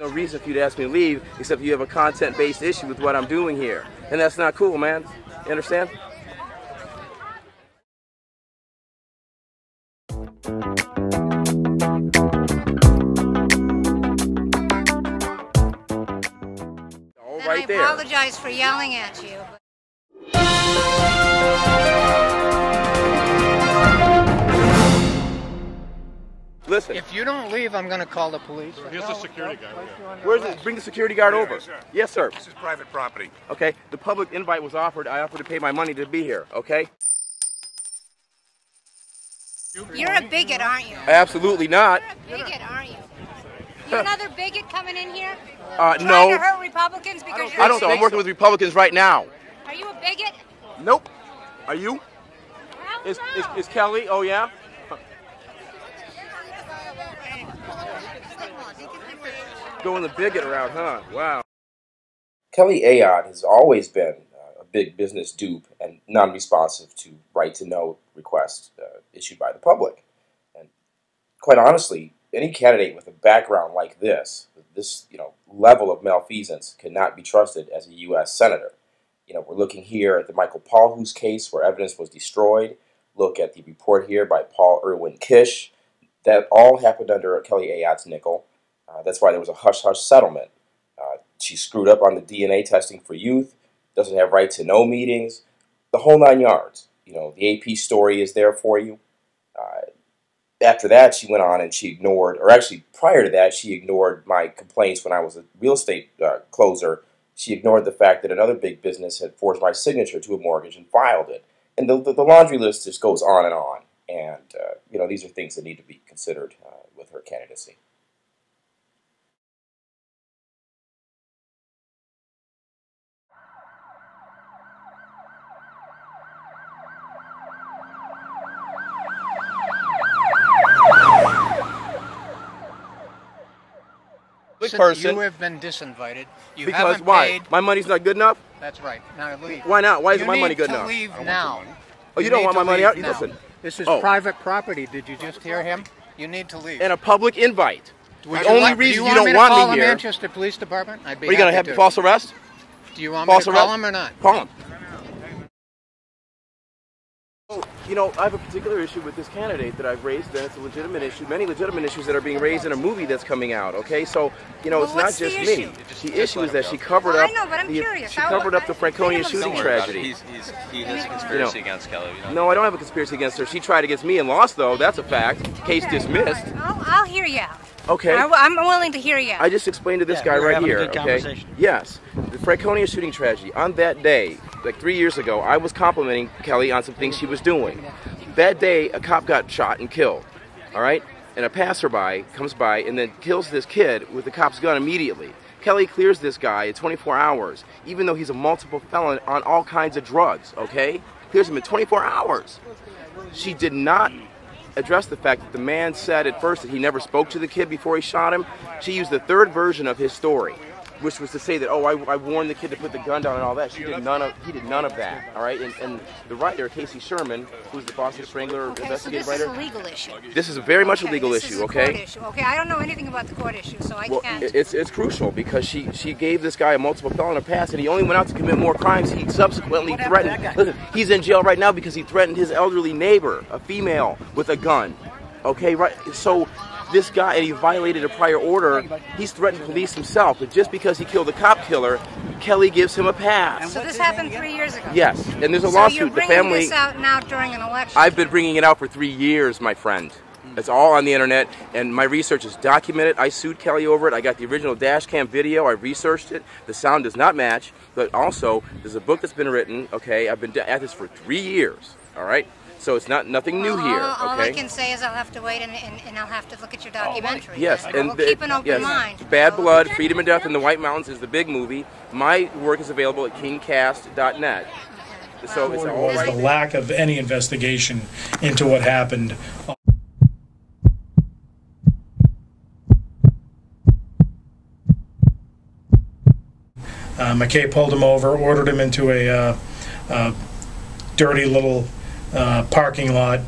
No reason for you to ask me to leave except you have a content-based issue with what I'm doing here. And that's not cool, man. You understand? All right there. I apologize for yelling at you. Listen. If you don't leave, I'm going to call the police. Here's the security guard. Where's it? Bring the security guard over. Yes, sir. This is private property. Okay. The public invite was offered. I offered to pay my money to be here. Okay. You're a bigot, aren't you? Absolutely not. You're a bigot, aren't you? You're another bigot coming in here? No. Trying to hurt Republicans because you're I don't know. I'm working with Republicans right now. Are you a bigot? Nope. Are you? Is Kelly? Oh, yeah? Going the bigot route, huh? Wow. Kelly Ayotte has always been a big business dupe and non-responsive to right-to-know requests issued by the public. And quite honestly, any candidate with a background like this level of malfeasance cannot be trusted as a U.S. senator. We're looking here at the Michael Paulhus case where evidence was destroyed. Look at the report here by Paul Irwin Kish. That all happened under Kelly Ayotte's nickel. That's why there was a hush-hush settlement. She screwed up on the DNA testing for youth, doesn't have right-to-know meetings, the whole 9 yards. The AP story is there for you. After that, she went on and she ignored, or actually prior to that, she ignored my complaints when I was a real estate closer. She ignored the fact that another big business had forged my signature to a mortgage and filed it. And the laundry list just goes on and on. And, these are things that need to be considered with her candidacy. Person. You have been disinvited. You because haven't why? Paid. My money's not good enough? That's right. Now leave. Why not? Why isn't my money good enough? You need to leave now. Oh, you don't want my money out? Now. Listen. This is private property. Did you just hear him? You need to leave. And a public invite. Would the only reason you don't want me here... Do you want me to call the Manchester Police Department? I'd be Are you going to have false arrest? Do you want me to call him or not? Call him. I have a particular issue with this candidate that I've raised, and it's a legitimate issue. Many legitimate issues that are being raised in a movie that's coming out. Okay, so it's not just me. The issue is that she covered up. I know, but I'm curious. She covered up the Franconia shooting tragedy. He has a conspiracy against Kelly. No, I don't have a conspiracy against her. She tried against me and lost, though. That's a fact. Case dismissed. I'll hear you out. Okay. I'm willing to hear you out. I just explained to this guy right here. Okay. Yes, the Franconia shooting tragedy. On that day, like 3 years ago, I was complimenting Kelly on some things she was doing. That day, a cop got shot and killed, all right? And a passerby comes by and then kills this kid with the cop's gun immediately. Kelly clears this guy in 24 hours, even though he's a multiple felon on all kinds of drugs, okay? Clears him in 24 hours. She did not address the fact that the man said at first that he never spoke to the kid before he shot him. She used the third version of his story, which was to say that, I warned the kid to put the gun down and all that. He did none of that, all right? And the writer, Casey Sherman, who's the Boston Strangler investigative writer. So this is a legal issue. This is very much a legal issue, okay? Court issue. Okay, I don't know anything about the court issue, so I can't. It's crucial because she gave this guy a multiple felon a pass, and he only went out to commit more crimes. He subsequently threatened. Listen, he's in jail right now because he threatened his elderly neighbor, a female, with a gun. Okay, right? So this guy, and he violated a prior order, he's threatened police himself, but just because he killed a cop killer, Kelly gives him a pass. So this happened 3 years ago? Yes, and there's a lawsuit. lawsuit. You're bringing this out now during an election? I've been bringing it out for 3 years, my friend. It's all on the internet, and my research is documented. I sued Kelly over it. I got the original dash cam video. I researched it. The sound does not match, but also there's a book that's been written. Okay, I've been at this for 3 years. All right. So it's nothing new here, okay? All I can say is I'll have to wait and I'll have to look at your documentary. Yes, and we'll keep an open mind. Bad Blood, Freedom and Death in the White Mountains is the big movie. My work is available at kingcast.net. So it's all right. The lack of any investigation into what happened. McKay pulled him over, ordered him into a dirty little parking lot,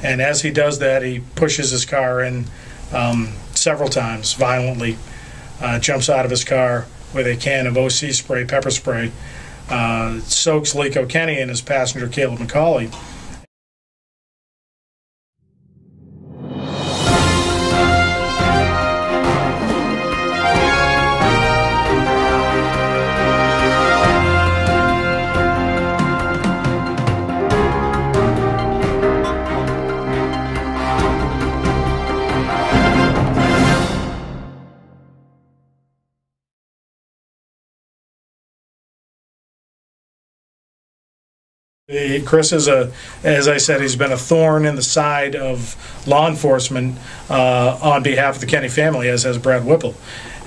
and as he does that, he pushes his car in several times violently. jumps out of his car with a can of OC spray, pepper spray, soaks Lico Kenny and his passenger Caleb McCauley. Chris is as I said, he's been a thorn in the side of law enforcement on behalf of the Kenny family, as has Brad Whipple.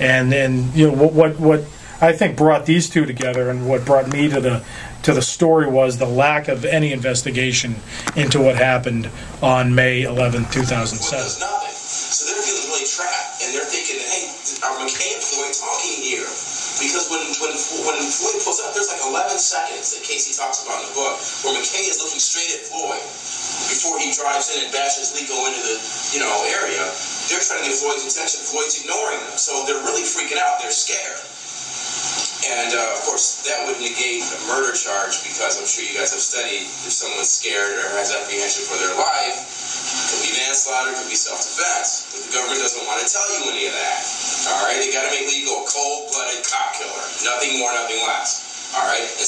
And then, you know, what I think brought these two together, and what brought me to the story, was the lack of any investigation into what happened on May 11, 2007. There's nothing. So they're feeling really trapped, and they're thinking, hey, are McKay and Floyd talking here? Because when Floyd pulls up, there's like 11 seconds that Casey talks about in the book where McKay is looking straight at Floyd before he drives in and bashes Lico into the area. They're trying to get Floyd's attention. Floyd's ignoring them, so they're really freaking out. They're scared. And of course, that would negate a murder charge, because I'm sure you guys have studied, if someone's scared or has apprehension for their life, it could be manslaughter, it could be self-defense. But the government doesn't want to tell you any of that. All right, they got to make Lico a cold-blooded cop killer. Nothing more, nothing less. All right, and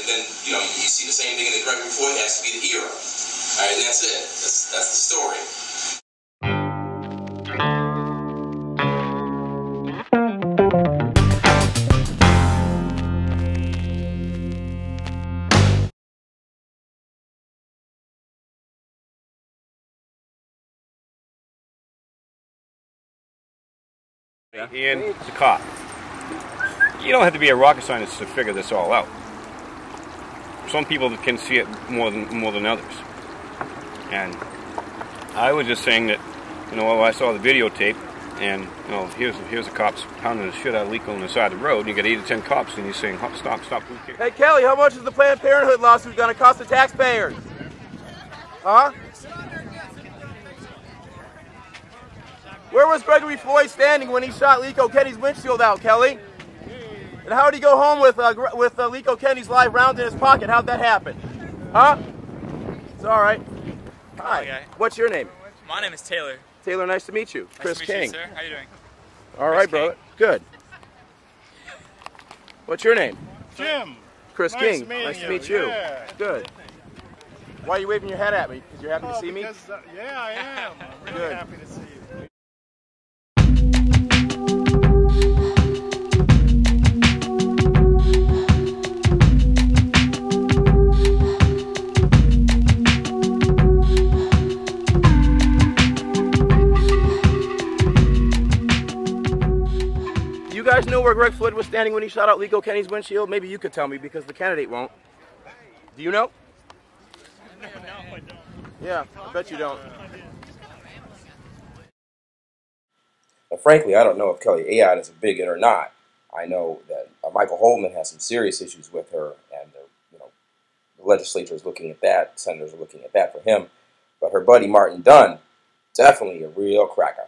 then you see the same thing in the Gregory Floyd has to be the hero. All right, and that's it. That's the story. And the cop. You don't have to be a rocket scientist to figure this all out. Some people can see it more than others. And I was just saying that, I saw the videotape, and here's the cops pounding the shit out of Lico on the side of the road. You got 8 to 10 cops, and he's saying, "Stop, who cares?" Hey Kelly, how much is the Planned Parenthood lawsuit going to cost the taxpayers? Huh? Where was Gregory Floyd standing when he shot Lico Kenny's windshield out, Kelly? And how did he go home with Lico Kenny's live round in his pocket? How'd that happen? Huh? It's all right. Hi. Hi. What's your name? My name is Taylor. Taylor, nice to meet you. Nice Chris to meet King. you, sir. How you doing? All right, brother. Good. What's your name? Jim. Chris King. Nice to meet you. Yeah. Good. Why are you waving your hat at me? Because you're happy to see me? Yeah, I am. I'm really happy to see you. You guys know where Greg Floyd was standing when he shot out Lico Kenny's windshield? Maybe you could tell me, because the candidate won't. Do you know? No, I don't. Yeah, I bet you don't. Well, frankly, I don't know if Kelly Ayotte is a bigot or not. I know that Michael Holman has some serious issues with her, and the legislature is looking at that. Senators are looking at that for him. But her buddy Martin Dunn, definitely a real cracker.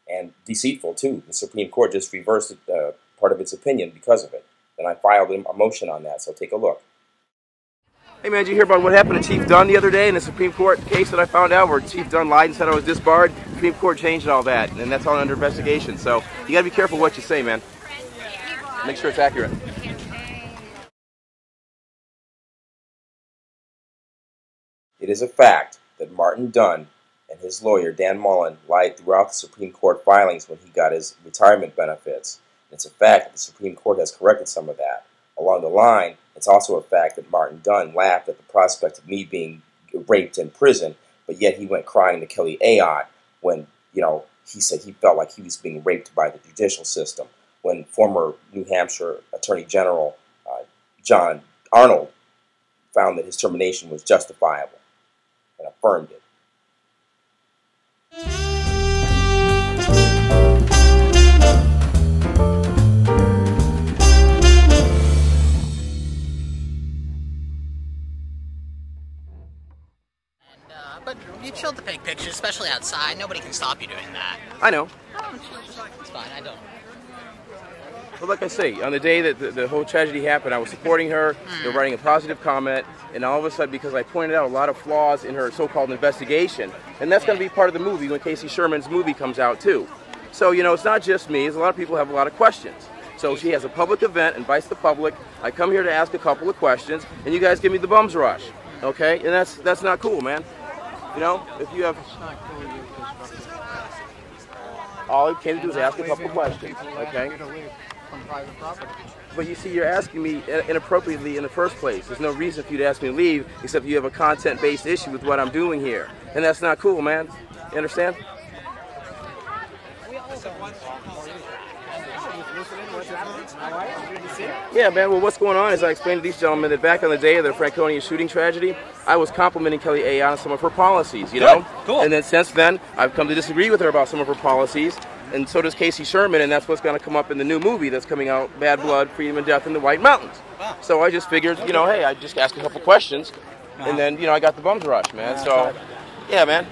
And deceitful, too. The Supreme Court just reversed part of its opinion because of it. And I filed a motion on that, so take a look. Hey man, did you hear about what happened to Chief Dunn the other day in the Supreme Court case that I found out, where Chief Dunn lied and said I was disbarred? The Supreme Court changed all that, and that's all under investigation. So you gotta be careful what you say, man. Make sure it's accurate. It is a fact that Martin Dunn and his lawyer, Dan Mullen, lied throughout the Supreme Court filings when he got his retirement benefits. It's a fact that the Supreme Court has corrected some of that. Along the line, it's also a fact that Martin Dunn laughed at the prospect of me being raped in prison, but yet he went crying to Kelly Ayotte when, he said he felt like he was being raped by the judicial system, when former New Hampshire Attorney General John Arnold found that his termination was justifiable and affirmed it. But you chill to take pictures, especially outside. Nobody can stop you doing that. I know. It's fine, I don't. Well, like I say, on the day that the whole tragedy happened, I was supporting her, writing a positive comment, and all of a sudden, because I pointed out a lot of flaws in her so-called investigation, and that's going to be part of the movie when Casey Sherman's movie comes out, too. So, you know, it's not just me. There's a lot of people who have a lot of questions. So she has a public event, invites the public. I come here to ask a couple of questions, and you guys give me the bums rush, okay? And that's not cool, man. You know, if you have... All I came to do is ask a couple of questions, okay? But you see, you're asking me inappropriately in the first place. There's no reason for you to ask me to leave except you have a content-based issue with what I'm doing here. And that's not cool, man. You understand? Yeah, man, well, what's going on is I explained to these gentlemen that back on the day of the Franconia shooting tragedy, I was complimenting Kelly Ayotte on some of her policies, you know? Cool. And then since then, I've come to disagree with her about some of her policies, and so does Casey Sherman, and that's what's going to come up in the new movie that's coming out, Bad Blood, Freedom and Death in the White Mountains. Wow. So I just figured, you know, hey, I just asked a couple questions, and then, you know, I got the bums rush, man. So, yeah, man.